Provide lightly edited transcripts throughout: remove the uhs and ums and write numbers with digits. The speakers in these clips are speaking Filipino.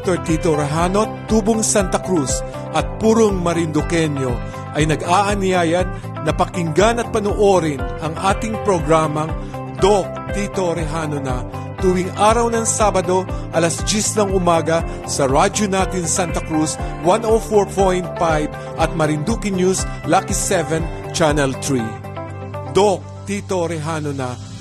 Dr. Tito Rejano, Tubong Santa Cruz at Purong Marinduqueño ay nag-aaniyayan na pakinggan at panoorin ang ating programang Doc Tito Rejano na tuwing araw ng Sabado alas 10 ng umaga sa radyo natin Santa Cruz 104.5 at Marinduque News Lucky 7 Channel 3. Doc Tito Rejano na.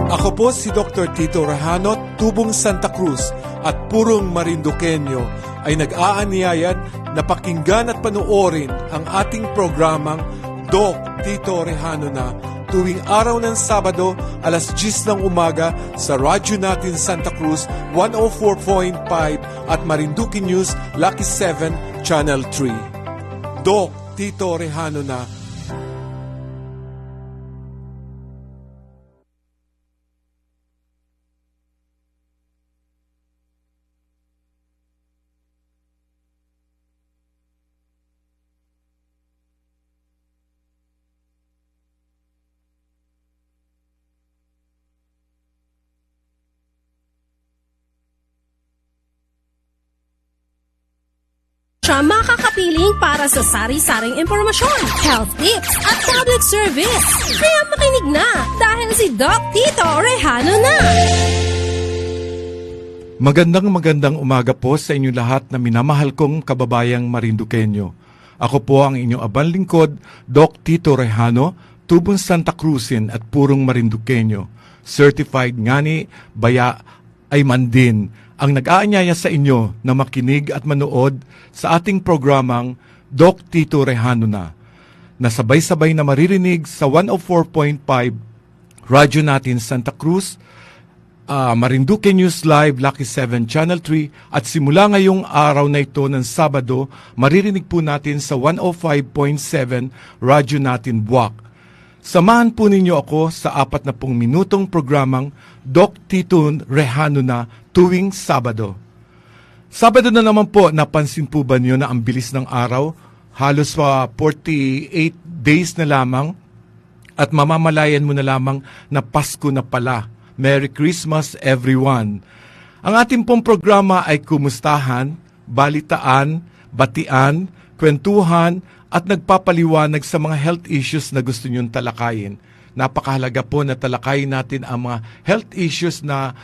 Ako po si Dr. Tito Rejano, Tubong Santa Cruz at Purong Marinduqueño ay nag-aaniyayan na pakinggan at panoorin ang ating programang Doc Tito Rejano na tuwing araw ng Sabado alas 10 ng umaga sa radyo natin Santa Cruz 104.5 at Marinduque News Lucky 7 Channel 3. Doc Tito Rejano na. Siya makakapiling para sa sari-saring impormasyon, health tips at public service. Kaya makinig na dahil si Doc Tito Rejano na. Magandang umaga po sa inyo lahat na minamahal kong kababayang Marinduqueño. Ako po ang inyong abang lingkod, Doc Tito Rejano, Tubong Santa Cruzin at Purong Marinduqueño. Certified ngani, baya ay mandin. Ang nag-aanyaya sa inyo na makinig at manood sa ating programang Doc Tito Rejano na sabay-sabay na maririnig sa 104.5 radyo natin Santa Cruz, Marinduque News Live Lucky 7 Channel 3 at simula ngayong araw na ito ng Sabado, maririnig po natin sa 105.7 radyo natin Buwak. Samahan po ninyo ako sa 40 minutong programang Doc Tito Rejano na tuwing Sabado. Sabado na naman po, napansin po ba niyo na ang bilis ng araw? Halos 48 days na lamang at mamamalayan mo na lamang na Pasko na pala. Merry Christmas everyone! Ang ating pong programa ay kumustahan, balitaan, batian, kwentuhan at nagpapaliwanag sa mga health issues na gusto niyong talakayin. Napakahalaga po na talakayin natin ang mga health issues na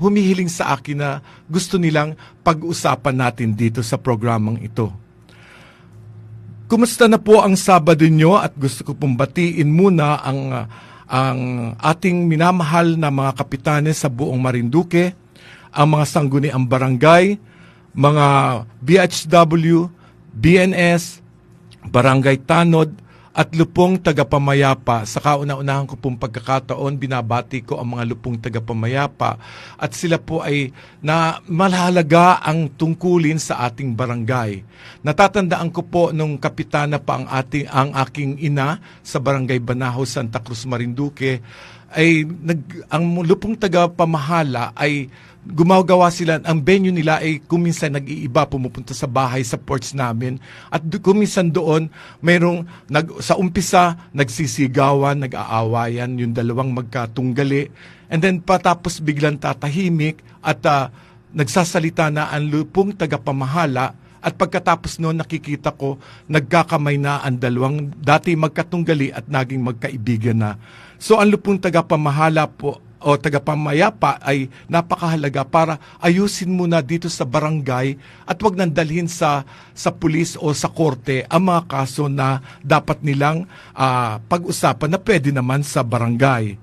humihiling sa akin na gusto nilang pag-usapan natin dito sa programang ito. Kumusta na po ang Sabado nyo at gusto ko pong batiin muna ang ating minamahal na mga kapitanes sa buong Marinduque, ang mga sangguniang barangay, mga BHW, BNS, Barangay Tanod, at lupong tagapamayapa. Sa kauna-unahan ko pong pagkakataon, binabati ko ang mga lupong tagapamayapa at sila po ay na malahalaga ang tungkulin sa ating barangay. Natatandaan ko po nung kapitana pa ang aking ina sa Barangay Banahaw, Santa Cruz, Marinduque, ay ang lupong tagapamahala ay gumagawa sila, ang venue nila ay kuminsan nag-iiba, pumupunta sa bahay, sa porch namin. At kuminsan doon, mayroong, sa umpisa, nagsisigawan, nag-aawayan, yung dalawang magkatunggali. And then patapos biglang tatahimik at nagsasalita na ang lupong tagapamahala. At pagkatapos noon, nakikita ko, nagkakamay na ang dalawang dati magkatunggali at naging magkaibigan na. So ang lupong tagapamahala po, o tagapamayapa ay napakahalaga para ayusin muna dito sa barangay at wag nang dalhin sa pulis o sa korte ang mga kaso na dapat nilang pag-usapan na pwede naman sa barangay.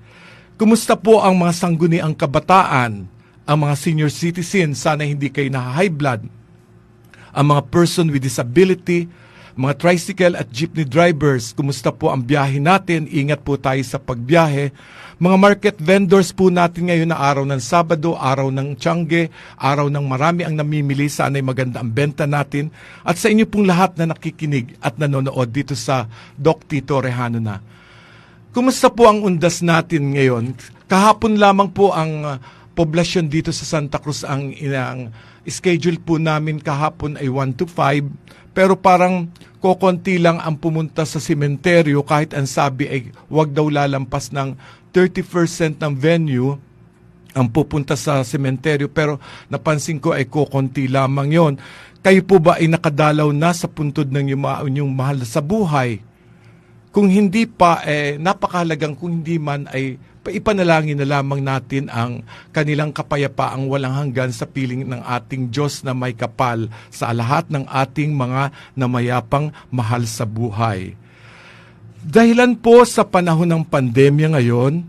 Kumusta po ang mga sangguniang kabataan, ang mga senior citizen? Sana hindi kayo na-high blood. ang mga person with disability, mga tricycle at jeepney drivers, kumusta po ang biyahe natin? Ingat po tayo sa pagbiyahe. Mga market vendors po natin ngayon na araw ng Sabado, araw ng Tiangge, araw ng marami ang namimili, sana'y maganda ang benta natin. At sa inyo pong lahat na nakikinig at nanonood dito sa Doc Tito Rehano na. Kumusta po ang undas natin ngayon? Kahapon lamang po ang poblasyon dito sa Santa Cruz, ang schedule po namin kahapon ay 1 to 5, pero parang kokonti lang ang pumunta sa sementeryo kahit ang sabi ay wag daw lalampas ng 30% ng venue ang pupunta sa sementeryo, pero napansin ko ay kokonti lamang yon. Kayo po ba ay nakadalaw na sa puntod ng inyong mahal sa buhay? Kung hindi pa, napakahalagang kung hindi man ay ipanalangin na lamang natin ang kanilang kapayapaang walang hanggan sa piling ng ating Diyos na may kapal sa lahat ng ating mga namayapang mahal sa buhay. Dahilan po sa panahon ng pandemya ngayon,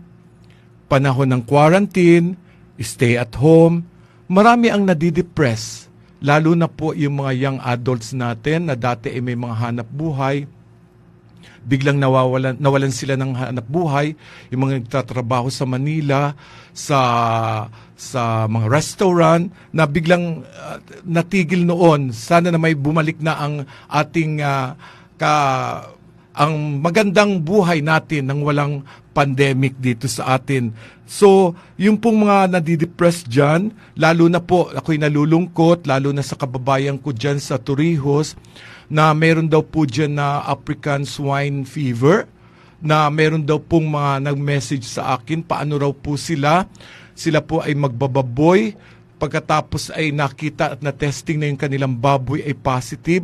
panahon ng quarantine, stay at home, marami ang nadidepress, lalo na po yung mga young adults natin na dati ay may mga hanap buhay, biglang nawalan sila ng hanap buhay, yung mga nagtatrabaho sa Manila, sa mga restaurant, na biglang natigil noon. Sana na may bumalik na ang ating ang magandang buhay natin nang walang pandemic dito sa atin. So, yung pong mga nadidepress dyan, lalo na po, ako'y nalulungkot, lalo na sa kababayan ko dyan sa Torrijos, na meron daw po dyan na African swine fever, na meron daw pong mga nag-message sa akin, paano raw po sila po ay magbababoy, pagkatapos ay nakita at na-testing na yung kanilang baboy ay positive,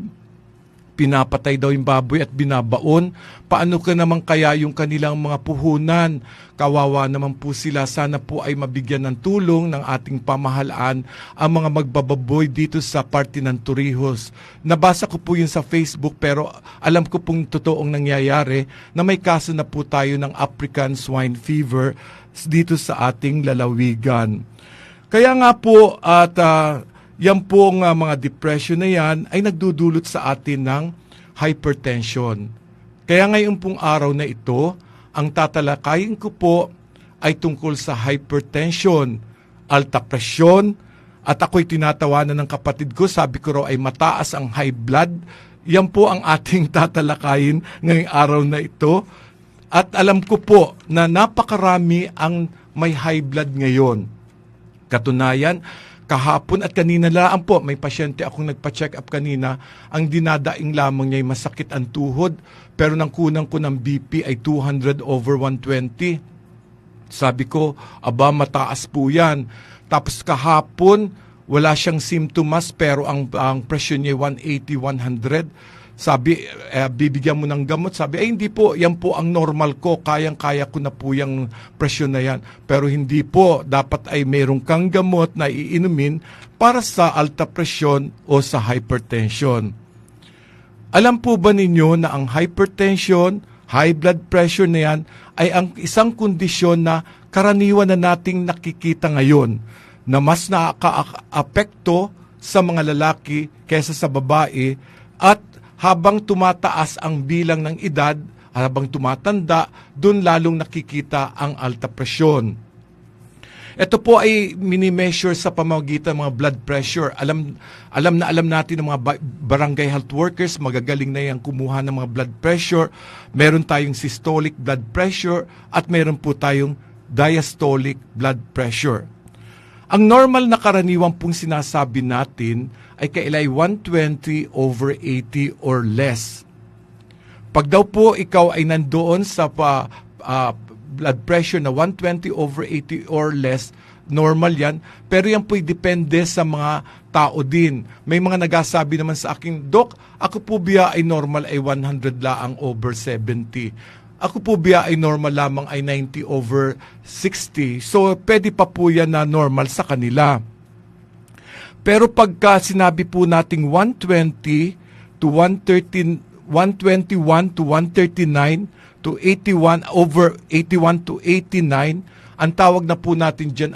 pinapatay daw yung baboy at binabaon. Paano ka naman kaya yung kanilang mga puhunan? Kawawa naman po sila. Sana po ay mabigyan ng tulong ng ating pamahalaan ang mga magbababoy dito sa parte ng Torrijos. Nabasa ko po yun sa Facebook, pero alam ko pong totoong nangyayari na may kaso na po tayo ng African swine fever dito sa ating lalawigan. Kaya nga po at yan pong mga depression na yan ay nagdudulot sa atin ng hypertension. Kaya ngayon pong araw na ito, ang tatalakayin ko po ay tungkol sa hypertension, alta presyon, at ako'y tinatawanan ng kapatid ko, sabi ko raw ay mataas ang high blood. Yan po ang ating tatalakayin ngayong araw na ito. At alam ko po na napakarami ang may high blood ngayon. Katunayan, kahapon at kanina lang po, may pasyente akong nagpa-check up kanina, ang dinadaing lamang niya ay masakit ang tuhod, pero nang kunang ko ng BP ay 200/120. Sabi ko, aba mataas po yan. Tapos kahapon, wala siyang symptoms, pero ang presyon niya 180/100. Sabi, bibigyan mo ng gamot. Sabi, hindi po, yan po ang normal ko. Kayang-kaya ko na po yung presyon na yan. Pero hindi po, dapat ay mayroong kang gamot na iinumin para sa alta presyon o sa hypertension. Alam po ba ninyo na ang hypertension, high blood pressure na yan, ay ang isang kondisyon na karaniwan na nating nakikita ngayon na mas nakaka-apekto sa mga lalaki kaysa sa babae, at habang tumataas ang bilang ng edad, habang tumatanda, doon lalong nakikita ang alta presyon. Ito po ay mini-measure sa pamamagitan ng mga blood pressure. Alam natin ng mga barangay health workers, magagaling na yung kumuha ng mga blood pressure. Meron tayong systolic blood pressure at meron po tayong diastolic blood pressure. Ang normal na karaniwan pong sinasabi natin ay kailay 120/80 or less. Pag daw po ikaw ay nandoon sa blood pressure na 120/80 or less, normal yan. Pero yan po'y depende sa mga tao din. May mga nagasabi naman sa akin, Dok, ako po biya ay normal ay 100 laang over 70. Ako po biya ay normal lamang ay 90/60. So, pwede pa po yan na normal sa kanila. Pero pagka sinabi po nating 120/113, 121/139 to 81/81 to 89, ang tawag na po natin dyan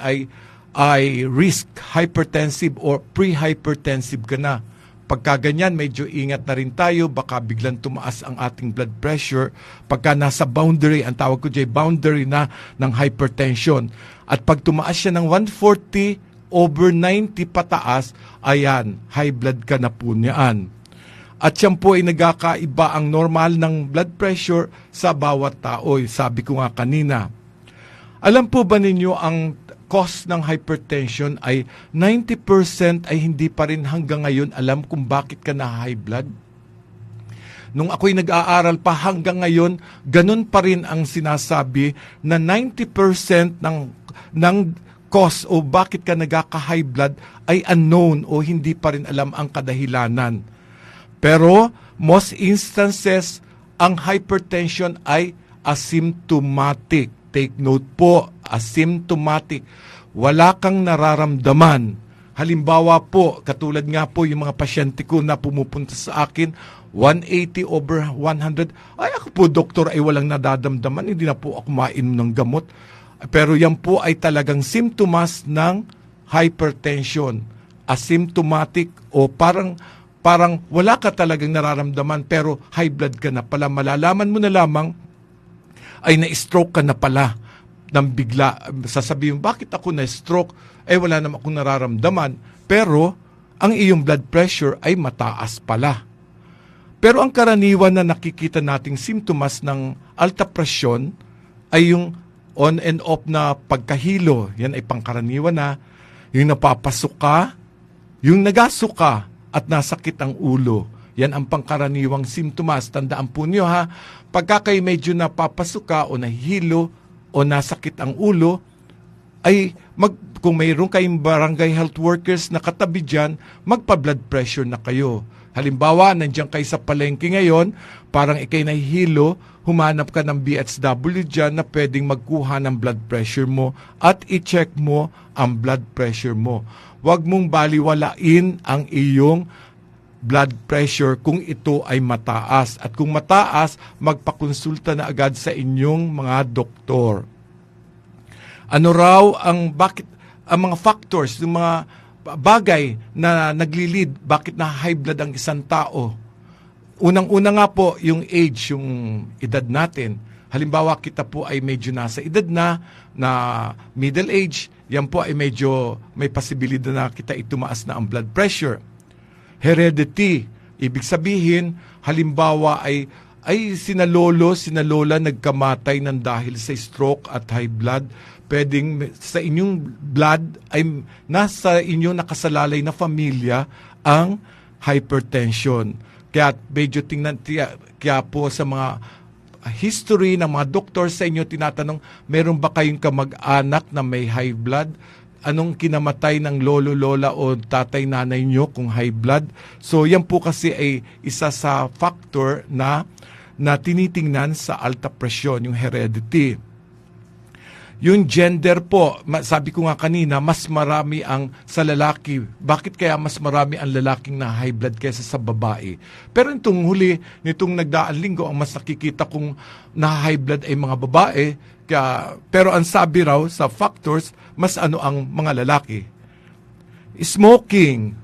ay risk hypertensive or pre-hypertensive ka na. pagka ganyan, medyo ingat na rin tayo, baka biglang tumaas ang ating blood pressure pagka nasa boundary, ang tawag ko dyan, boundary na ng hypertension. At pag tumaas siya ng 140/90 pataas, ayan, high blood ka na po niyaan. At yan po ay nagkakaiba ang normal ng blood pressure sa bawat tao. Sabi ko nga kanina. Alam po ba ninyo ang cause ng hypertension ay 90% ay hindi pa rin hanggang ngayon alam kung bakit ka na high blood? Nung ako'y nag-aaral pa hanggang ngayon, ganun pa rin ang sinasabi na 90% ng cause o bakit ka nagkaka-high blood ay unknown o hindi pa rin alam ang kadahilanan. Pero most instances, ang hypertension ay asymptomatic. Take note po, asymptomatic. Wala kang nararamdaman. Halimbawa po, katulad nga po yung mga pasyente ko na pumupunta sa akin, 180/100. Ay ako po, doktor, ay walang nadadamdaman. Hindi na po ako mainom ng gamot. Pero yan po ay talagang symptoms ng hypertension. Asymptomatic o parang wala ka talagang nararamdaman pero high blood ka na pala. Malalaman mo na lamang ay na-stroke ka na pala ng bigla. Sasabihin, bakit ako na-stroke? Wala naman akong nararamdaman. Pero ang iyong blood pressure ay mataas pala. Pero ang karaniwan na nakikita nating simptomas ng alta presyon ay yung on and off na pagkahilo. Yan ay pangkaraniwan na. Yung napapasok ka, yung nagasuka at nasakit ang ulo. Yan ang pangkaraniwang simptomas. Tandaan po niyo ha, pagka kayo medyo napapasok ka o nahihilo o nasakit ang ulo, ay kung mayroon kayong barangay health workers na katabi dyan, magpa-blood pressure na kayo. Halimbawa, nandiyan kayo sa palengke ngayon, parang ikay nahihilo, humanap ka ng BHW dyan na pwedeng magkuha ng blood pressure mo at i-check mo ang blood pressure mo. Huwag mong baliwalain ang iyong blood pressure kung ito ay mataas. At kung mataas, magpakonsulta na agad sa inyong mga doktor. Ano raw ang mga factors, yung mga bagay na naglilid, bakit na high blood ang isang tao? Unang-una nga po, yung age, yung edad natin. Halimbawa, kita po ay medyo nasa edad na middle age, yan po ay medyo may posibilidad na kita itumaas na ang blood pressure. Heredity, ibig sabihin, halimbawa ay sinalola nagkamatay ng dahil sa stroke at high blood, pwedeng sa inyong blood ay nasa inyong nakasalalay na pamilya ang hypertension. Kaya medyo tingnan, kaya po sa mga history ng mga doktor sa inyo, tinatanong, meron ba kayong kamag-anak na may high blood? Anong kinamatay ng lolo-lola o tatay-nanay nyo kung high blood? So yan po kasi ay isa sa factor na tinitingnan sa alta presyon, yung heredity. Yung gender po, sabi ko nga kanina, mas marami ang sa lalaki. Bakit kaya mas marami ang lalaking na high blood kaysa sa babae? Pero itong huli, nitong nagdaan linggo, ang mas nakikita kong na high blood ay mga babae. Pero ang sabi raw sa factors, mas ang mga lalaki. Smoking.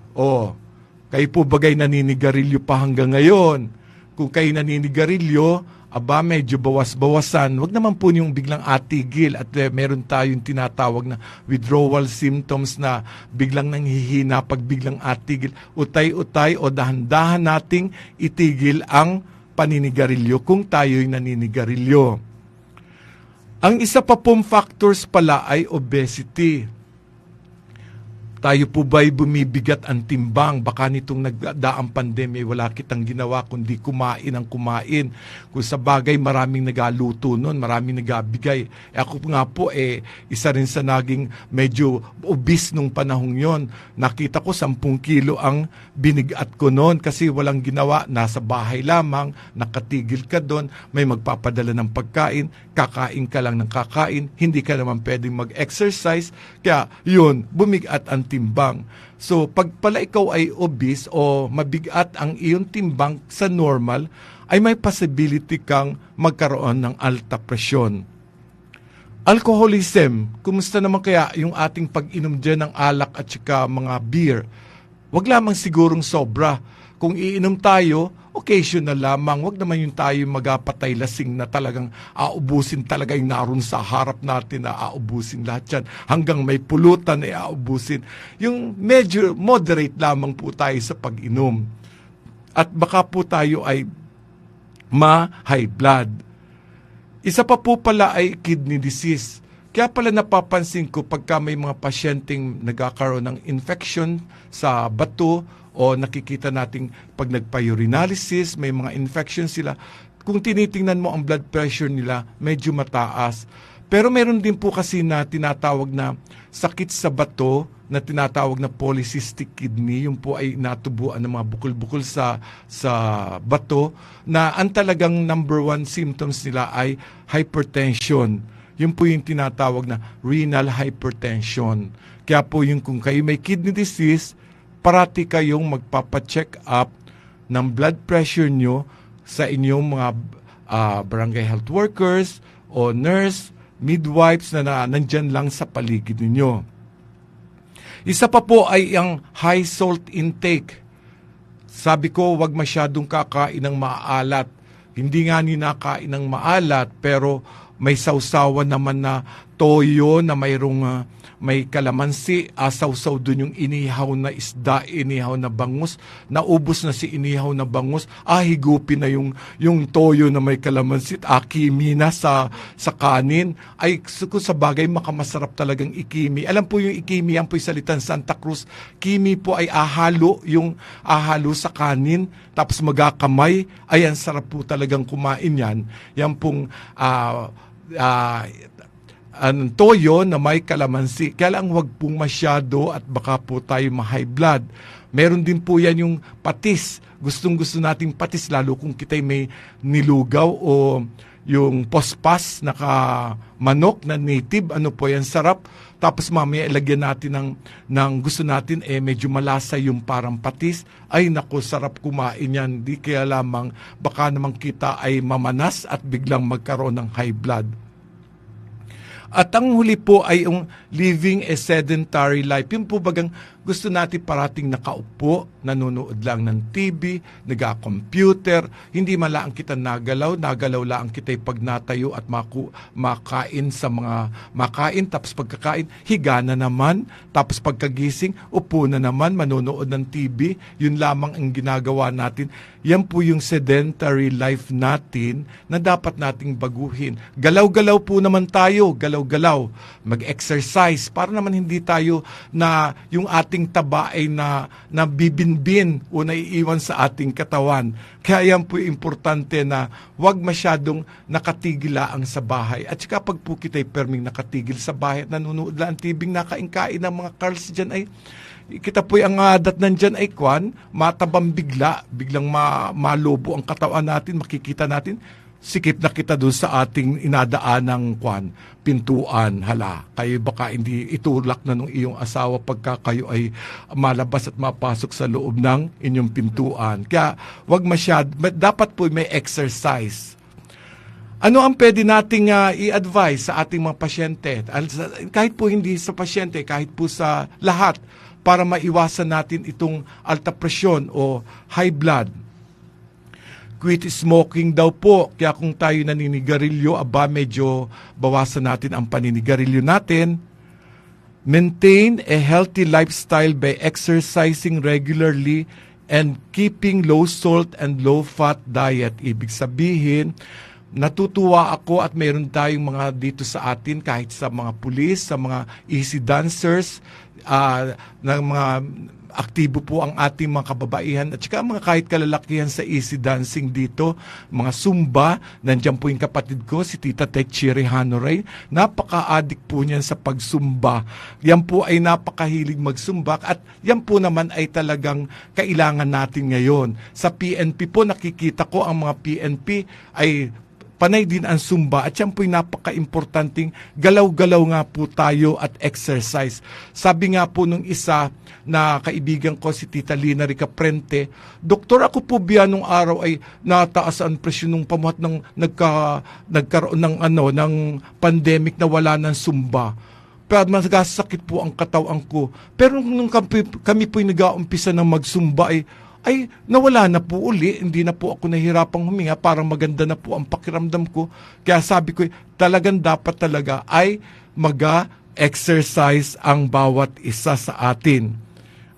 Kayo po bagay naninigarilyo pa hanggang ngayon. Kung kayo naninigarilyo, medyo bawas-bawasan. Huwag naman po niyong biglang atigil at meron tayong tinatawag na withdrawal symptoms na biglang nanghihina pag biglang atigil. Utay-utay o dahan-dahan nating itigil ang paninigarilyo kung tayo'y naninigarilyo. Ang isa pa pong factors pala ay obesity. Tayo po ba'y bumibigat ang timbang? Baka nitong nagdaang pandemya, wala kitang ginawa kundi kumain ang kumain. Kung sa bagay, maraming nagaluto nun, maraming nagabigay. Ako nga po, isa rin sa naging medyo obese nung panahong yon. Nakita ko 10 kilo ang binigat ko noon kasi walang ginawa. Nasa bahay lamang, nakatigil ka doon, may magpapadala ng pagkain, kakain ka lang ng kakain, hindi ka naman pwedeng mag-exercise. Kaya yun, bumigat ang timbang. So, pag pala ikaw ay obese o mabigat ang iyong timbang sa normal, ay may possibility kang magkaroon ng alta presyon. Alcoholism, kumusta naman kaya yung ating pag-inom dyan ng alak at saka mga beer? Wag lamang sigurong sobra. Kung iinom tayo, occasional lamang. Wag naman yung tayo magapatay lasing na talagang aubusin talaga yung naroon sa harap natin na aubusin lahat yan. Hanggang may pulutan ay aubusin. Yung medyo moderate lamang po tayo sa pag-inom. At baka po tayo ay ma-high blood. Isa pa po pala ay kidney disease. Kaya pala napapansin ko pagka may mga pasyenteng nagkakaroon ng infection sa bato o nakikita nating pag nagpa-urinalysis, may mga infection sila. Kung tinitingnan mo ang blood pressure nila, medyo mataas. Pero meron din po kasi na tinatawag na sakit sa bato, na tinatawag na polycystic kidney. Yung po ay natubuan ng mga bukol-bukol sa bato, na ang talagang number one symptoms nila ay hypertension. Yun po yung tinatawag na renal hypertension. Kaya po yung kung kayo may kidney disease, parati kayong magpapacheck up ng blood pressure nyo sa inyong mga barangay health workers o nurse, midwives na nandyan lang sa paligid ninyo. Isa pa po ay ang high salt intake. Sabi ko, wag masyadong kakain ng maalat. Hindi nga ninakain ng maalat, pero may sausawan naman na toyo na may kalamansi, sausaw dun yung inihaw na isda, inihaw na bangus, naubos na si inihaw na bangus, higupin na yung toyo na may kalamansi, kimi na sa kanin. Ay, kung sa bagay, makamasarap talagang ikimi. Alam po yung ikimi, yan po yung salitan Santa Cruz. Kimi po ay ahalo sa kanin, tapos magakamay. Ayan, sarap po talagang kumain yan. Yan pong toyo na may kalamansi. Kaya lang wag pong masyado at baka po tayo ma-high blood. Meron din po yan yung patis. Gustong-gusto nating patis, lalo kung kita'y may nilugaw o yung pospas na manok na native. Ano po yan, sarap. Tapos mamaya ilagyan natin ng gusto natin, medyo malasa yung parang patis. Ay naku, sarap kumain yan. Di kaya lamang baka naman kita ay mamanas at biglang magkaroon ng high blood. At ang huli po ay yung living a sedentary life. Yung po bagang gusto natin parating nakaupo, nanonood lang ng TV, nag-computer, hindi man lang kita nagalaw lang kita'y pag natayo at makain tapos pagkakain, higa na naman, tapos pagkagising, upo na naman, manonood ng TV, yun lamang ang ginagawa natin. Yan po yung sedentary life natin na dapat nating baguhin. Galaw-galaw po naman tayo, galaw-galaw, mag-exercise, para naman hindi tayo na yung ating taba ay na bibinbin o naiiwan sa ating katawan. Kaya yan po importante na wag masyadong nakatigilaang sa bahay. At saka pag po kita'y perming nakatigil sa bahay at nanonood lang ang tibing nakain-kain ng mga Carls dyan ay kita po ang adat nandyan ay matabang biglang malobo ang katawan natin, makikita natin, sikip na kita doon sa ating inadaan ng pintuan. Hala, kayo baka hindi itulak na nung iyong asawa pagka kayo ay malabas at mapasok sa loob ng inyong pintuan. Kaya wag dapat po may exercise. Ano ang pwede nating i-advise sa ating mga pasyente? Kahit po hindi sa pasyente, kahit po sa lahat, para maiwasan natin itong alta presyon o high blood. Quit smoking daw po. Kaya kung tayo naninigarilyo, medyo bawasan natin ang paninigarilyo natin. Maintain a healthy lifestyle by exercising regularly and keeping low salt and low fat diet. Ibig sabihin, natutuwa ako at meron tayong mga dito sa atin, kahit sa mga pulis, sa mga easy dancers, ng mga aktibo po ang ating mga kababaihan at saka mga kahit kalalakihan sa easy dancing dito, mga Zumba. Nandiyan po yung kapatid ko, si Tita Techiri Hanoray. Napaka-addict po niyan sa pag-Zumba. Yan po ay napakahilig mag-Zumba at yan po naman ay talagang kailangan natin ngayon. Sa PNP po, nakikita ko ang mga PNP ay panay din ang Zumba at yan po'y napaka-importanting galaw-galaw nga po tayo at exercise. Sabi nga po nung isa na kaibigan ko, si Tita Lina Ricaprente, Doktor, ako po biya nung araw ay nataas ang presyon nung pamuhat ng nagkaroon ng pandemic na wala ng Zumba. pero magasakit po ang katawan ko. Pero nung kami po'y nag-aumpisa ng magsumba ay nawala na po uli. Hindi na po ako nahihirapang huminga. Parang maganda na po ang pakiramdam ko. Kaya sabi ko, talagang dapat talaga ay mag-exercise ang bawat isa sa atin.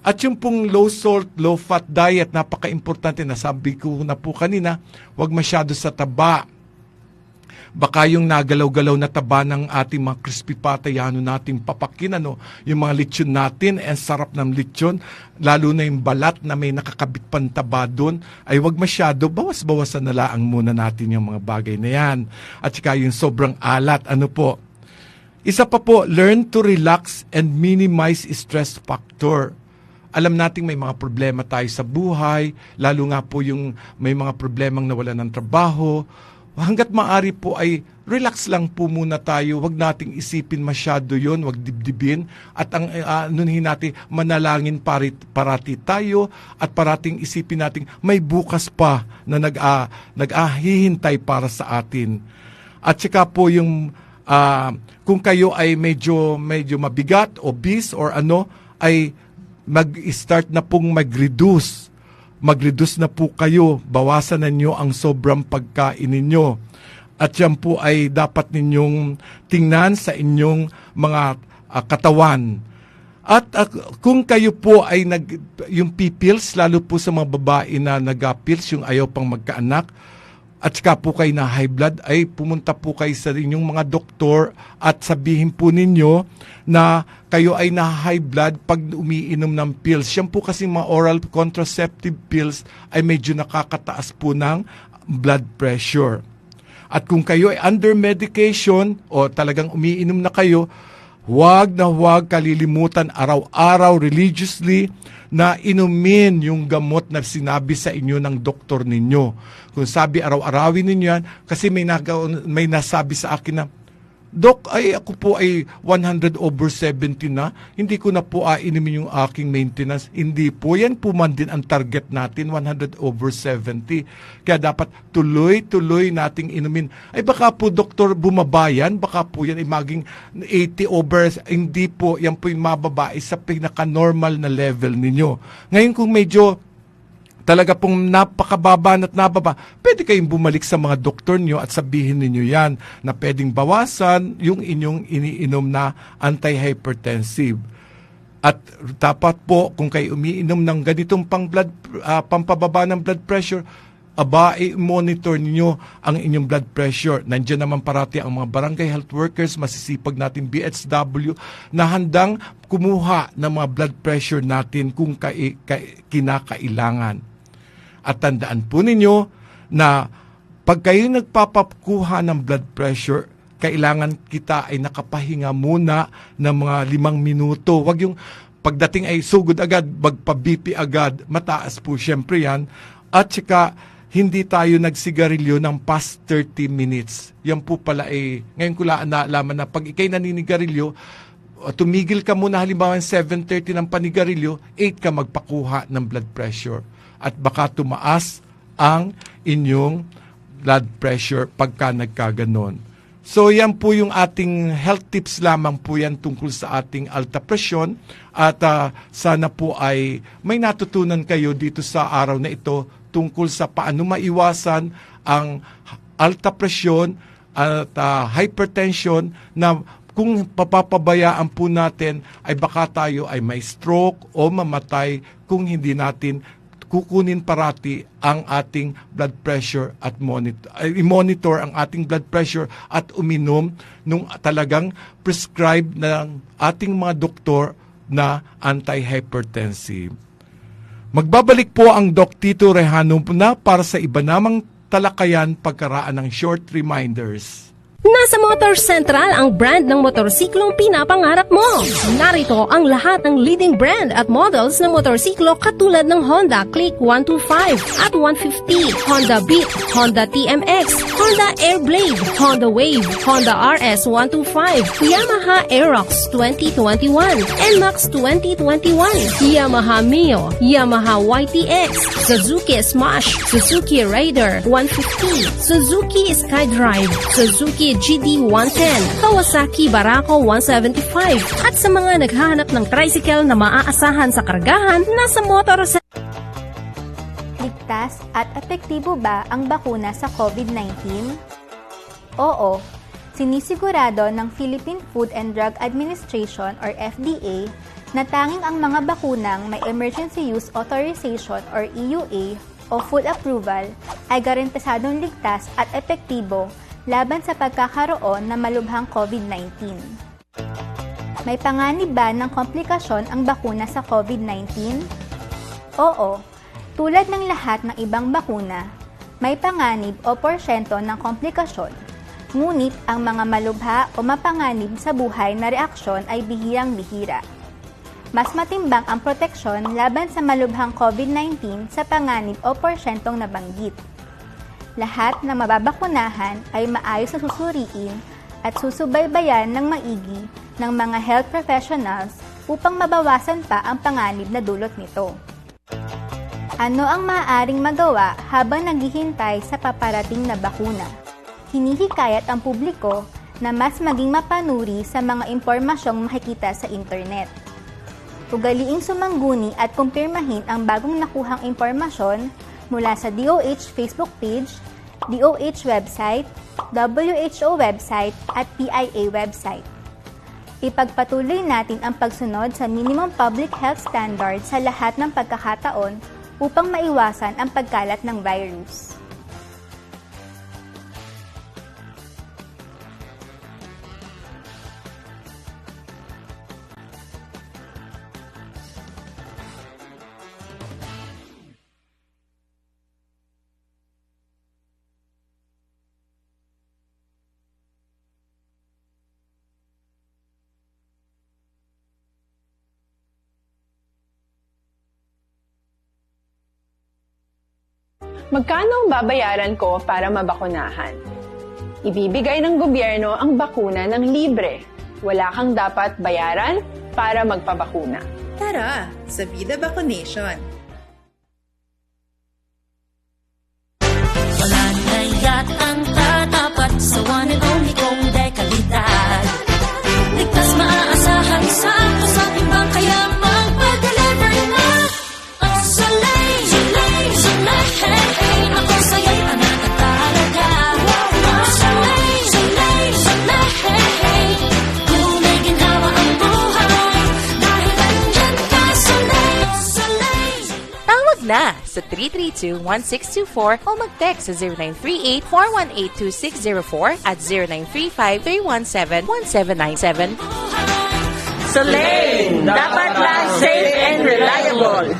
At yung pong low salt, low fat diet, napaka-importante. Nasabi ko na po kanina, huwag masyado sa taba. Baka yung nagalaw-galaw na taba ng ating mga crispy patay, nating papakin, yung mga lechon natin, ang sarap ng lechon, lalo na yung balat na may nakakabit pang taba doon, ay wag masyado, bawas-bawasan na lang muna natin yung mga bagay na yan. At saka yung sobrang alat, Isa pa po, learn to relax and minimize stress factor. Alam nating may mga problema tayo sa buhay, lalo nga po yung may mga problemang nawalan ng trabaho. Hanggat maaari po ay relax lang po muna tayo. Huwag nating isipin masyado yon, huwag dibdibin. At ang anuhin natin, manalangin parati tayo at parating isipin natin may bukas pa na nag-ahihintay para sa atin. At saka po yung kung kayo ay medyo mabigat, obese or ay mag-start na pong mag-reduce. Mag-reduce na po kayo, bawasan na nyo ang sobrang pagkain ninyo. At yan po ay dapat ninyong tingnan sa inyong mga katawan. At kung kayo po ay yung pipils, lalo po sa mga babae na nag-pills, yung ayaw pang magkaanak, at saka po kayo na high blood, ay pumunta po kayo sa inyong mga doktor at sabihin po ninyo na kayo ay na high blood pag umiinom ng pills. Yan po kasi mga oral contraceptive pills ay medyo nakakataas po ng blood pressure. At kung kayo ay under medication o talagang umiinom na kayo, huwag kalilimutan araw-araw religiously na inumin yung gamot na sinabi sa inyo ng doktor ninyo. Kung sabi araw-arawin ninyo yan, kasi may nasabi sa akin na, Dok, ako po ay 100/70 na, hindi ko na po inumin yung aking maintenance. Hindi po, yan po man din ang target natin, 100/70. Kaya dapat tuloy-tuloy nating inumin. Ay baka po, doktor, bumabayan, baka po yan ay maging 80/, hindi po, yan po yung mababae sa pinaka-normal na level ninyo. Ngayon kung medyo talaga pong napakababa at nababa, pwede kayong bumalik sa mga doktor nyo at sabihin ninyo yan na pwedeng bawasan yung inyong iniinom na antihypertensive. At dapat po, kung kayo umiinom ng ganitong pampababa ng blood pressure, monitor niyo ang inyong blood pressure. Nandiyan naman parati ang mga barangay health workers, masisipag natin BHW, na handang kumuha ng mga blood pressure natin kung kinakailangan. At tandaan po ninyo na pag kayo nagpapakuha ng blood pressure, kailangan kita ay nakapahinga muna ng mga 5 minuto. Huwag yung pagdating ay sugod agad, magpa-BP agad, mataas po syempre yan. At saka hindi tayo nagsigarilyo ng past 30 minutes. Yan po pala ngayon ko lang naalaman na pag ikay naninigarilyo, tumigil ka muna halimbawa 7:30 ng panigarilyo, 8 ka magpakuha ng blood pressure. At baka tumaas ang inyong blood pressure pagka nagkaganon. So yan po yung ating health tips lamang po yan tungkol sa ating alta presyon. At sana po ay may natutunan kayo dito sa araw na ito tungkol sa paano maiwasan ang alta presyon at hypertension na kung papapabayaan po natin ay baka tayo ay may stroke o mamatay kung hindi natin kukunin parati ang ating blood pressure at i-monitor ang ating blood pressure at uminom nung talagang prescribed ng ating mga doktor na antihypertensive. Magbabalik po ang Doc Tito Rejano na para sa iba namang talakayan pagkaraan ng short reminders. Nasa Motor Central ang brand ng motorsiklong pinapangarap mo. Narito ang lahat ng leading brand at models ng motorsiklo katulad ng Honda Click 125 at 150, Honda Beat, Honda TMX, Honda Airblade, Honda Wave, Honda RS 125, Yamaha Aerox 2021, NMAX 2021, Yamaha Mio, Yamaha YTX, Suzuki Smash, Suzuki Raider 150, Suzuki Skydrive, Suzuki GD110, Kawasaki Barako 175, at sa mga naghahanap ng tricycle na maaasahan sa kargahan, nasa Motorcenter. Ligtas at epektibo ba ang bakuna sa COVID-19? Oo, sinisigurado ng Philippine Food and Drug Administration or FDA na tanging ang mga bakunang may Emergency Use Authorization or EUA o full approval ay garantisadong ligtas at epektibo laban sa pagkakaroon ng malubhang COVID-19. May panganib ba ng komplikasyon ang bakuna sa COVID-19? Oo. Tulad ng lahat ng ibang bakuna, may panganib o porsyento ng komplikasyon, ngunit ang mga malubha o mapanganib sa buhay na reaksyon ay bihirang-bihira. Mas matimbang ang proteksyon laban sa malubhang COVID-19 sa panganib o porsyentong nabanggit. Lahat ng mababakunahan ay maayos na susuriin at susubaybayan ng maigi ng mga health professionals upang mabawasan pa ang panganib na dulot nito. Ano ang maaaring magawa habang naghihintay sa paparating na bakuna? Hinihikayat ang publiko na mas maging mapanuri sa mga impormasyong makikita sa internet. Ugaliing sumangguni at kumpirmahin ang bagong nakuhang impormasyon mula sa DOH Facebook page, DOH website, WHO website at PIA website. Ipagpatuloy natin ang pagsunod sa minimum public health standards sa lahat ng pagkakataon upang maiwasan ang pagkalat ng virus. Magkano ang babayaran ko para mabakunahan? Ibibigay ng gobyerno ang bakuna ng libre. Wala kang dapat bayaran para magpabakuna. Tara, sa Vida Vacunation! Wala na yatang tatapat sa one and only kong dekalidad. Ligtas maaasahan sa timbang kaya magpa-deliver na ang Soleil. Hey, ako sa'yo'y panatag talaga. Soleil, hey. Tunay ginhawa ang buhay dahil nandyan ka, Soleil. Tawag na sa 332-1624 o mag-text sa 0938-418-2604 at 0935-317-1797. Soleil, dapat lang safe and reliable.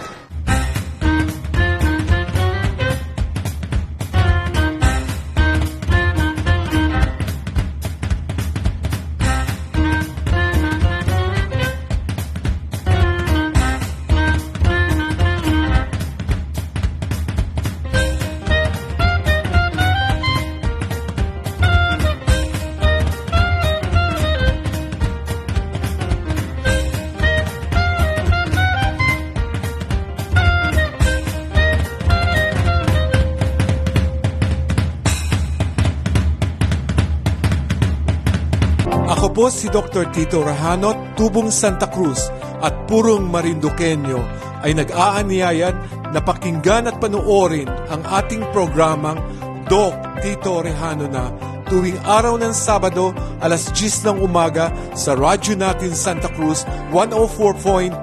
Ako po si Dr. Tito Rahanot, Tubong Santa Cruz at Purong Marinduqueño ay nag-aaniyayan na pakinggan at panoorin ang ating programang Doc Tito Rehano na tuwing araw ng Sabado alas 10 ng umaga sa radyo natin Santa Cruz 104.5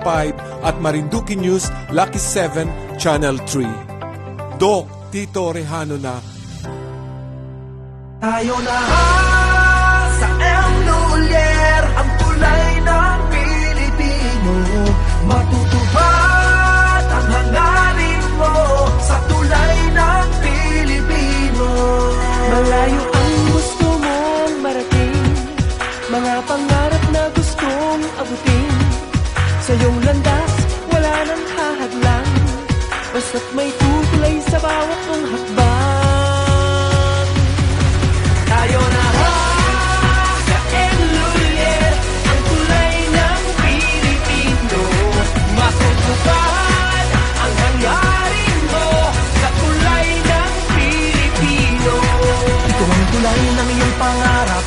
at Marinduque News Lucky 7 Channel 3. Doc Tito Rehano na. Tayo lahat sa Emlulier, ang tulay ng Pilipino. Matutupad ang hangarin mo sa tulay ng Pilipino. Malayo ang gusto mong marating, mga pangarap na gustong abutin. Sa iyong landas, wala nang hahadlang, basta't may tutulay sa bawat mong hakbang. Tayo na sa Emlulier, ang tulay ng Pilipino. Matutupad ang hangarin mo sa tulay ng Pilipino. Ito ang tulay ng iyong pangarap,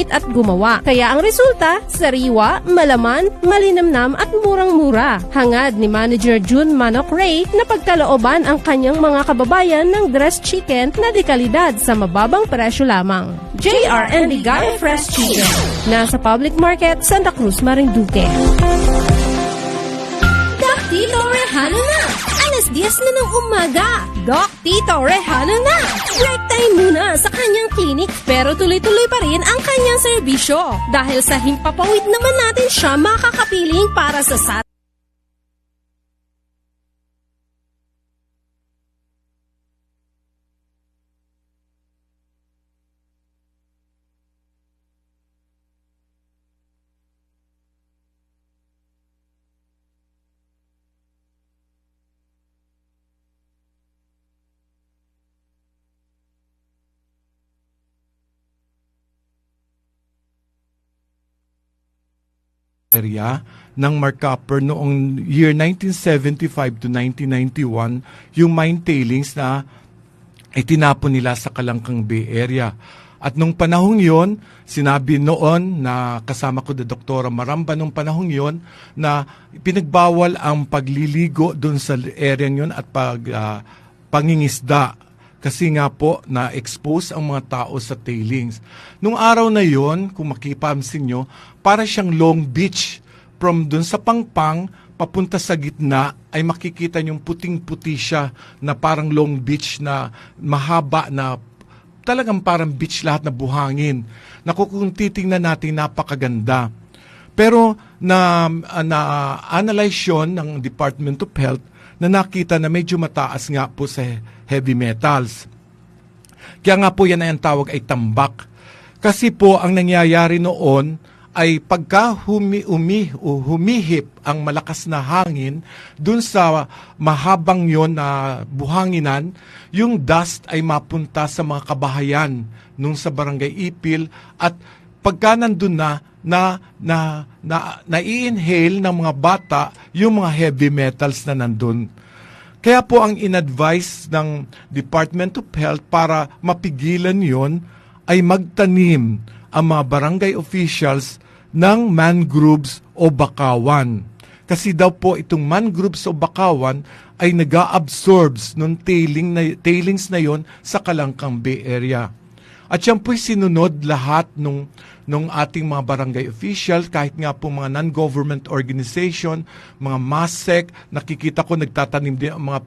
dumikit at gumawa. Kaya ang resulta, sariwa, malaman, malinamnam at murang-mura. Hangad ni Manager June Manok Ray na pagkalooban ang kanyang mga kababayan ng dressed chicken na dekalidad sa mababang presyo lamang. JR&D Ligaya Fresh Chicken. Nasa Public Market, Santa Cruz, Marinduque. Doc Tito Rehano na! Alas 10 na ng umaga. Doc Tito Rehano na! Break time muna sa kanyang clinic pero tuloy-tuloy pa rin ang kanyang serbisyo. Dahil sa himpapawid naman natin siya makakapiling para sa area ng Marcapper noong year 1975 to 1991 yung mine tailings na itinapon nila sa Kalangkang Bay area. At nung panahong yon, sinabi noon na kasama ko na Doktora Maramba nung panahong yon na pinagbawal ang pagliligo doon sa area yon at pangingisda. Kasi nga po na-expose ang mga tao sa tailings. Nung araw na yon, kung makipansin nyo, para siyang Long Beach. From dun sa Pangpang, papunta sa gitna, ay makikita nyong puting-puti siya na parang Long Beach na mahaba na talagang parang beach lahat na buhangin. Naku, kung titingnan natin, napakaganda. Pero na-analyze yun ng Department of Health na nakita na medyo mataas nga po sa heavy metals. Kaya nga po yan ay ang tawag ay tambak. Kasi po ang nangyayari noon ay pagka humihip ang malakas na hangin dun sa mahabang yon na buhanginan, yung dust ay mapunta sa mga kabahayan nung sa Barangay Ipil at pagka nandun na-i-inhale ng mga bata yung mga heavy metals na nandun. Kaya po ang in-advise ng Department of Health para mapigilan yon ay magtanim ang mga barangay officials ng mangroves o bakawan. Kasi daw po itong mangroves o bakawan ay nag-a-absorbs ng tailings na yon sa Kalangkang Bay area. At yan po'y sinunod lahat nung ating mga barangay official, kahit nga po mga non-government organization, mga MASSEC, nakikita ko nagtatanim din ang mga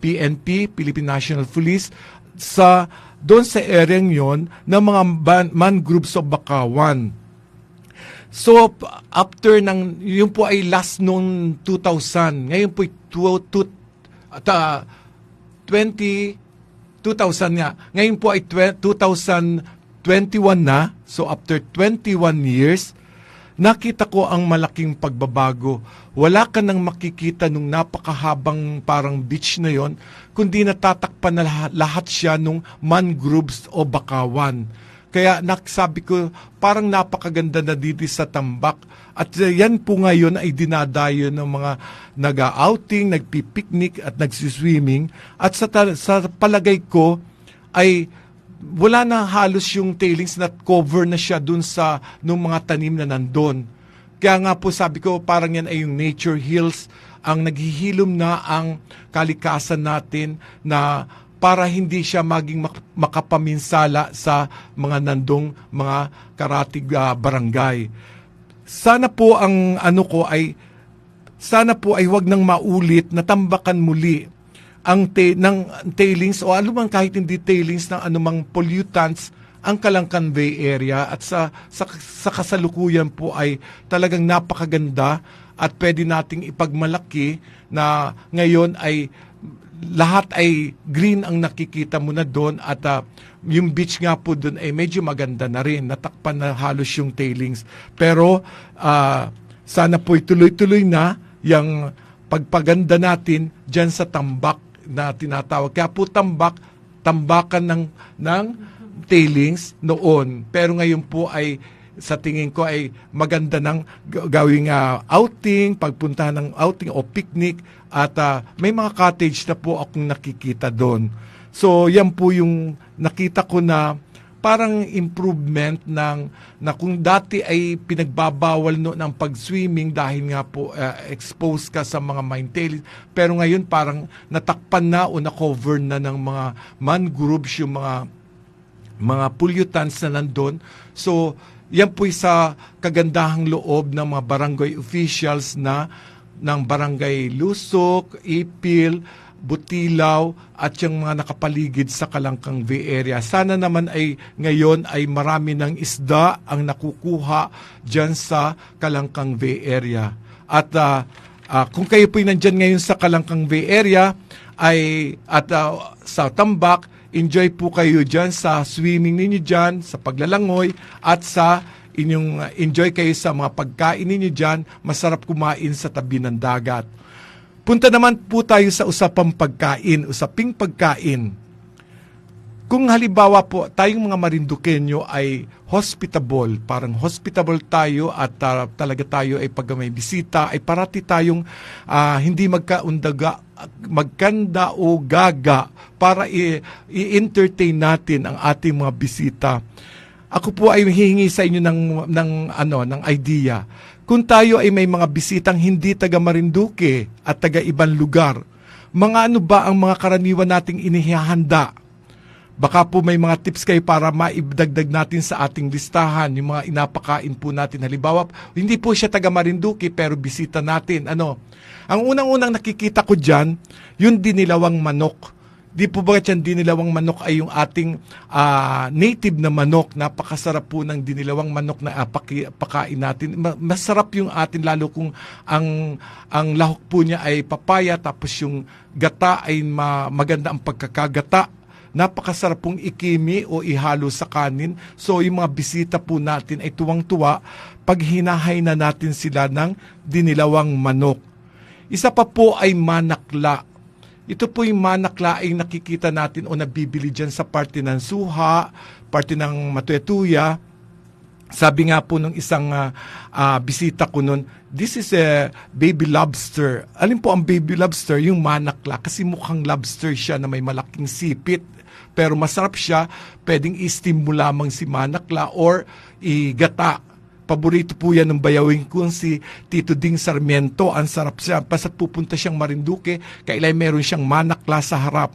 PNP, Philippine National Police, doon sa area yon ng mga mangroves o bakawan. So, after yun po ay last noong 2000, ngayon po 2000 nga. Ngayon po ay 2021 na. So after 21 years, nakita ko ang malaking pagbabago. Wala ka nang makikita nung napakahabang parang beach na yon, kundi natatakpan na lahat siya nung mangroves o bakawan. Kaya sabi ko, parang napakaganda na dito sa tambak. At yan po ngayon ay dinadayo ng mga nag-outing, nagpipiknik at nagsiswimming. At sa palagay ko ay wala na halos yung tailings na cover na siya dun sa nung mga tanim na nandun. Kaya nga po sabi ko, parang yan ay yung nature heals, ang naghihilom na ang kalikasan natin na para hindi siya maging makapaminsala sa mga nandong mga karatig barangay. Sana po ang wag nang maulit na tambakan muli ang ng tailings o anumang kahit hindi tailings ng anumang pollutants ang Kalangkang Bay area at sa kasalukuyan po ay talagang napakaganda at pwede nating ipagmalaki na ngayon ay lahat ay green ang nakikita mo na doon at yung beach nga po doon ay medyo maganda na rin. Natakpan na halos yung tailings. Pero sana po tuloy-tuloy na yung pagpaganda natin dyan sa tambak na tinatawag. Kaya po tambakan ng tailings noon. Pero ngayon po ay sa tingin ko ay maganda ng gawing outing, pagpunta ng outing o picnic at may mga cottage na po akong nakikita doon. So yan po yung nakita ko na parang improvement na kung dati ay pinagbabawal no ng pag-swimming dahil nga po exposed ka sa mga mine pero ngayon parang natakpan na o na-cover na ng mga mangroves yung mga pollutants na nandun. So, yan po sa kagandahang loob ng mga barangay officials ng barangay Lusok, Ipil, Butilaw at yung mga nakapaligid sa Kalangkang Bay area. Sana naman ay ngayon ay marami ng isda ang nakukuha dyan sa Kalangkang Bay area. At kung kayo po'y nandyan ngayon sa Kalangkang Bay area at sa Tambak, enjoy po kayo dyan sa swimming ninyo dyan, sa paglalangoy at sa enjoy kayo sa mga pagkain ninyo dyan. Masarap kumain sa tabi ng dagat. Punta naman po tayo sa usaping pagkain. Kung halimbawa po, tayong mga Marinduqueño ay hospitable, parang hospitable tayo at talaga tayo ay pag may bisita, ay parati tayong hindi magkanda o gaga para i-entertain natin ang ating mga bisita. Ako po ay hihingi sa inyo ng idea. Kung tayo ay may mga bisitang hindi taga Marinduque at taga ibang lugar, mga ano ba ang mga karaniwan nating inihahanda? Baka po may mga tips kayo para maibdagdag natin sa ating listahan, yung mga inapakain po natin. Halimbawa, hindi po siya taga Marinduque pero bisita natin. Ang unang-unang nakikita ko dyan, yung dinilawang manok. Di po ba yan dinilawang manok ay yung ating native na manok. Napakasarap po ng dinilawang manok na pakain natin. Masarap yung atin lalo kung ang lahok po niya ay papaya tapos yung gata ay maganda ang pagkakagata. Napakasarap pong ikimi o ihalo sa kanin. So yung mga bisita po natin ay tuwang-tuwa pag hinahay na natin sila ng dinilawang manok. Isa pa po ay manakla. Ito po yung manakla ay nakikita natin o nabibili dyan sa parte ng Suha, parte ng Matuetuya. Sabi nga po nung isang bisita ko nun, this is a baby lobster. Alin po ang baby lobster? Yung manakla. Kasi mukhang lobster siya na may malaking sipit. Pero masarap siya. Pwedeng i-steam mo lamang si manakla or igata. Paborito po yan ng bayawing ko si Tito Ding Sarmiento. Ang sarap siya. Basta't pupunta siyang Marinduque, kailan meron siyang manakla sa harap.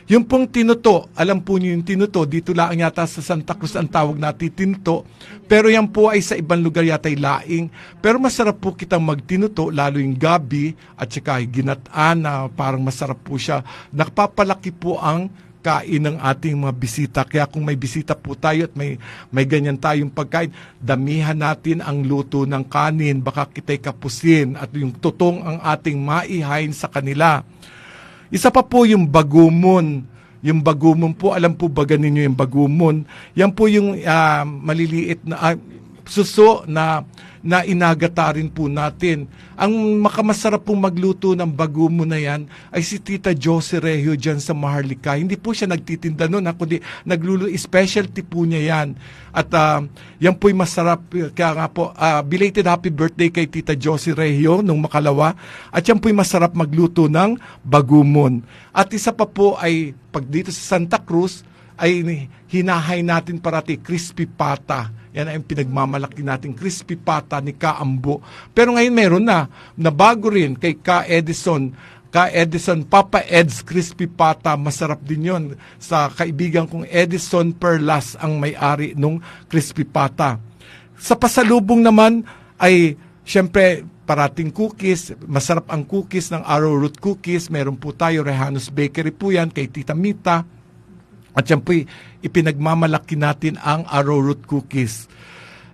Yung pong tinuto, alam po niyo yung tinuto, dito lang yata sa Santa Cruz ang tawag natin tinuto. Pero yan po ay sa ibang lugar yata ay laing. Pero masarap po kitang magtinuto, lalo yung gabi at saka ginataan na parang masarap po siya. Nakapapalaki po ang kain ng ating mga bisita. Kaya kung may bisita po tayo at may ganyan tayong pagkain, damihan natin ang luto ng kanin. Baka kita'y kapusin at yung tutong ang ating maihain sa kanila. Isa pa po yung bagumon. Yung bagumon po, alam po ba ninyo yung bagumon? Yan po yung maliliit na suso na inagata rin po natin. Ang makamasarap pong magluto ng bagumo na yan ay si Tita Josie Regio dyan sa Maharlika. Hindi po siya nagtitinda nun, kundi specialty po niya yan. At yan po'y masarap. Kaya nga po, belated happy birthday kay Tita Josie Regio nung makalawa. At yan po'y masarap magluto ng bagumon. At isa pa po ay, pag dito sa Santa Cruz, ay hinahay natin parati crispy pata. Yan ay pinagmamalaki natin, crispy pata ni Ka Ambo. Pero ngayon meron na bago rin kay Ka Edison, Papa Ed's crispy pata. Masarap din yon. Sa kaibigan kong Edison Perlas ang may-ari nung crispy pata. Sa pasalubong naman ay syempre parating cookies. Masarap ang cookies ng arrowroot cookies. Meron po tayo, Rehanos Bakery po yan, kay Tita Mita. At yan po, ipinagmamalaki natin ang arrowroot cookies.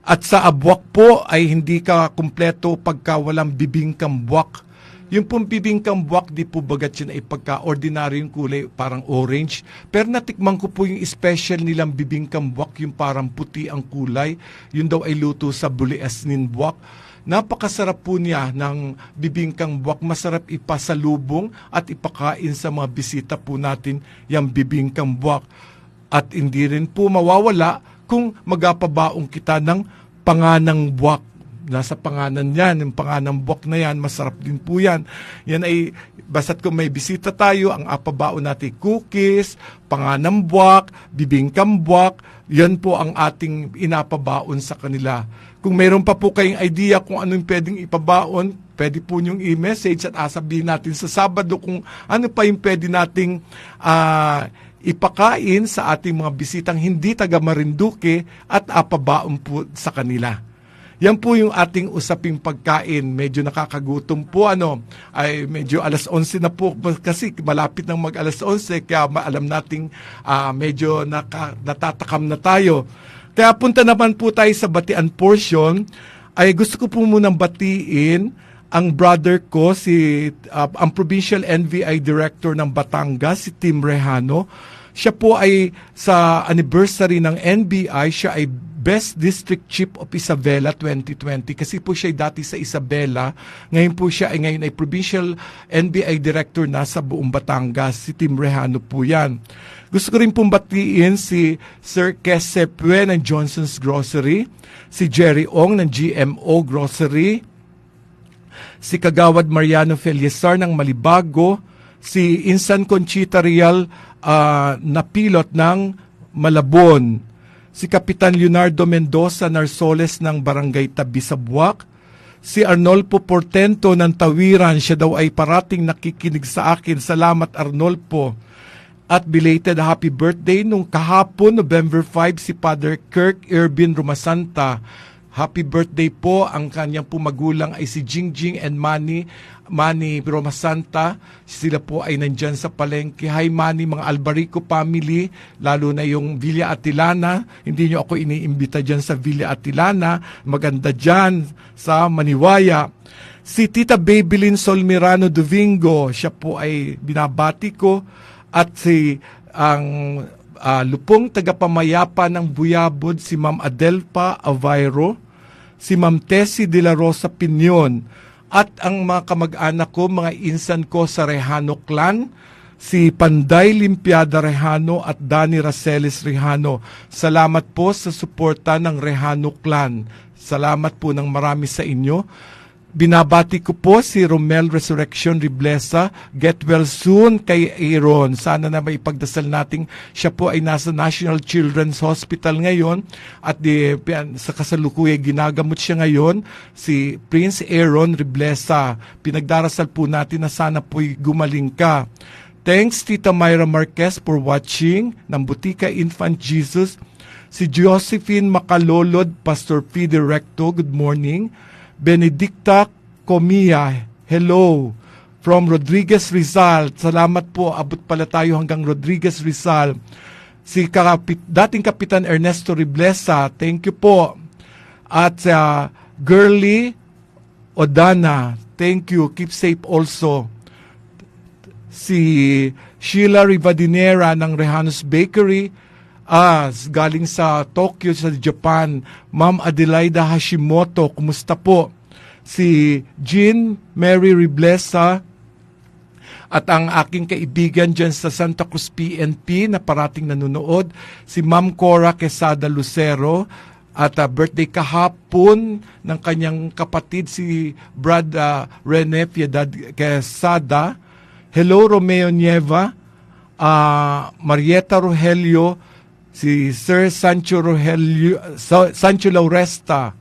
At sa abwak po ay hindi ka kumpleto pagka walang bibingkang buwak. Yung pong bibingkang buwak, di po bagat yun ay pagka-ordinary yung kulay, parang orange. Pero natikman ko po yung special nilang bibingkang buwak, yung parang puti ang kulay. Yun daw ay luto sa Buliasnin buwak. Napakasarap po niya ng bibingkang buwak. Masarap ipasalubong at ipakain sa mga bisita po natin yung bibingkang buwak. At hindi rin po mawawala kung magapabaong kita ng panganang buwak. nasa panganan yan, yung panganambok na yan, masarap din po yan. Yan ay, basta't kung may bisita tayo, ang apabaon natin cookies, panganambwak, bibingkambwak, yan po ang ating inapabaon sa kanila. Kung mayroon pa po kayong idea kung anong pwedeng ipabaon, pwede po niyong i-message at asabihin natin sa Sabado kung ano pa yung pwede nating ipakain sa ating mga bisitang hindi taga Marinduque at apabaon po sa kanila. Yan po yung ating usaping pagkain. Medyo nakakagutom po, ay medyo alas 11 na po kasi malapit ng mag alas 11 kaya alam nating medyo natatakam na tayo. Kaya punta naman po tayo sa batian portion. Ay gusto ko po munang batiin ang brother ko, ang Provincial NVI Director ng Batangas, si Tim Rejano. Siya po ay sa anniversary ng NBI, siya ay Best District Chief of Isabela 2020 kasi po siya ay dati sa Isabela. Ngayon po siya ay Provincial NBI Director na sa buong Batangas. Si Tim Rejano po yan. Gusto ko rin pong batiin si Sir Kes Sepue ng Johnson's Grocery, si Jerry Ong ng GMO Grocery, si Kagawad Mariano Feliesar ng Malibago, si Insan Conchita Real na pilot ng Malabon, si Kapitan Leonardo Mendoza Narsoles ng Barangay Tabi sa Buwak, si Arnolfo Portento ng Tawiran, siya daw ay parating nakikinig sa akin. Salamat Arnolfo. At belated happy birthday nung kahapon, November 5, si Father Kirk Irvin Rumasanta. Happy birthday po. Ang kanyang po magulang ay si Jingjing and Manny Rumasanta. Sila po ay nandyan sa palengke. Hi Manny, mga Albarico family, lalo na yung Villa Atilana. Hindi nyo ako iniimbita dyan sa Villa Atilana. Maganda dyan sa Maniwaya. Si Tita Babylin Solmirano Dovingo, siya po ay binabati ko. At si ang lupong tagapamayapa ng Buyabod, si Ma'am Adelpa Avairo, si Ma'am Tessie de la Rosa Pinion, at ang mga kamag-anak ko, mga insan ko sa Rejano Clan, si Panday Limpiada Rejano at Danny Raceles Rejano. Salamat po sa suporta ng Rejano Clan. Salamat po ng marami sa inyo. Binabati ko po si Romel Resurrection Riblesa. Get well soon kay Aaron. Sana na may ipagdasal nating siya po ay nasa National Children's Hospital ngayon at sa kasalukuyan ginagamot siya ngayon, si Prince Aaron Riblesa. Pinagdarasal po natin na sana po'y gumaling ka. Thanks Tita Myra Marquez for watching ng Butika Infant Jesus. Si Josephine Macalolod, Pastor Fide Recto, good morning. Benedicta Comia, hello, from Rodriguez Rizal. Salamat po, abot pala tayo hanggang Rodriguez Rizal. Si dating Kapitan Ernesto Riblesa, thank you po. At Girly Odana, thank you, keep safe also. Si Sheila Rivadinera ng Rehanos Bakery, galing sa Tokyo, sa Japan. Ma'am Adelaida Hashimoto, kumusta po? Si Jean Mary Riblesa at ang aking kaibigan dyan sa Santa Cruz PNP na parating nanonood, si Ma'am Cora Quesada Lucero, at birthday kahapon ng kanyang kapatid si Brad Rene Piedad Quesada. Hello Romeo Nieva, Marieta Rogelio, si Sir Sancho Lauresta,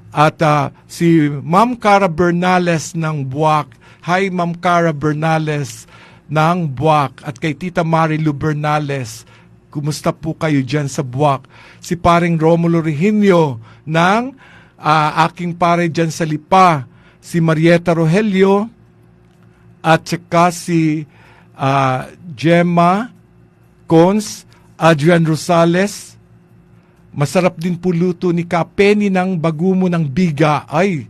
at si Ma'am Cara Bernales ng Buwak. Hi Ma'am Cara Bernales ng Buwak. At kay Tita Marilu Bernales, kumusta po kayo dyan sa Buwak? Si paring Romulo Reginio ng aking pare dyan sa Lipa, si Marieta Rogelio, at saka si Gemma Cons, Adrian Rosales. Masarap din po luto ni Kapeni ng bagumo ng biga. Ay,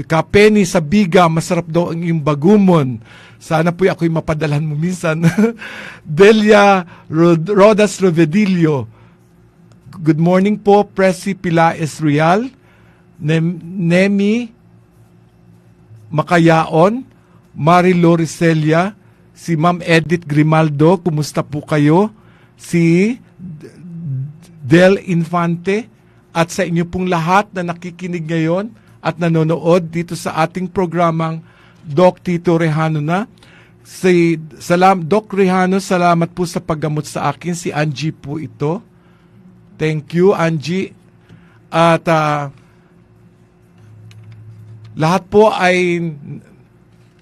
Kapeni sa biga, masarap daw ang iyong bagumon. Sana po ako'y mapadalhan mo minsan. Delia Rodas Rovedillo, good morning po. Presi Pilaes Real, Nemi Makayaon, Marilo Ricelia, si Ma'am Edith Grimaldo, kumusta po kayo? Si Del Infante, at sa inyo pong lahat na nakikinig ngayon at nanonood dito sa ating programang Doc Tito Rejano na. Doc Rejano, salamat po sa paggamot sa akin. Si Angie po ito. Thank you, Angie. At lahat po ay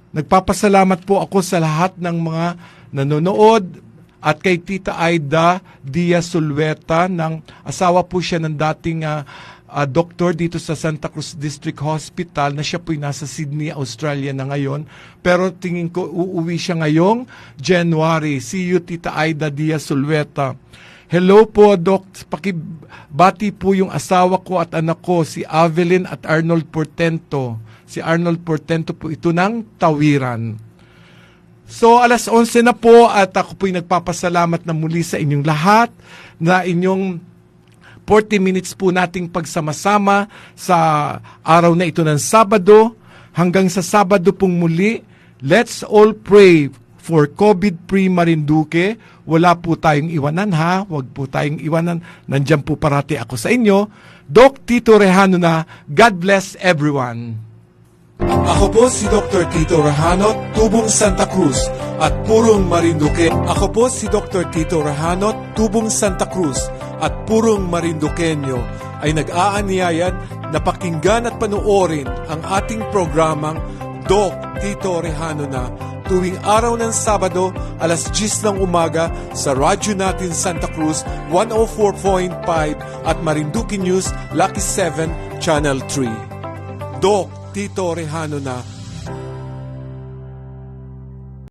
nagpapasalamat po ako sa lahat ng mga nanonood at kay Tita Aida Diaz Sulweta, ng asawa po siya ng dating doktor dito sa Santa Cruz District Hospital, na siya po'y nasa Sydney, Australia na ngayon. Pero tingin ko uuwi siya ngayong January. See you, Tita Aida Diaz Sulweta. Hello po, Doc. Pakibati po yung asawa ko at anak ko, si Avelyn at Arnold Portento. Si Arnold Portento po ito ng Tawiran. So, 11:11 na po at ako po'y nagpapasalamat na muli sa inyong lahat na inyong 40 minutes po nating pagsama-sama sa araw na ito ng Sabado. Hanggang sa Sabado pong muli, let's all pray for COVID-free Marinduque. Wala po tayong iwanan ha, wag po tayong iwanan. Nandiyan po parati ako sa inyo. Doc Tito Rejano na, God bless everyone. Ako po si Dr. Tito Rejano, Tubong Santa Cruz at Purong Marinduque. Ako po si Dr. Tito Rejano, Tubong Santa Cruz at Purong Marinduqueño ay nag-aaniyayan na pakinggan at panoorin ang ating programang Doc Tito Rejano na tuwing araw ng Sabado, 10:00 ng umaga sa radyo natin Santa Cruz 104.5 at Marinduque News Lucky 7 Channel 3. Doc Tito Rejano na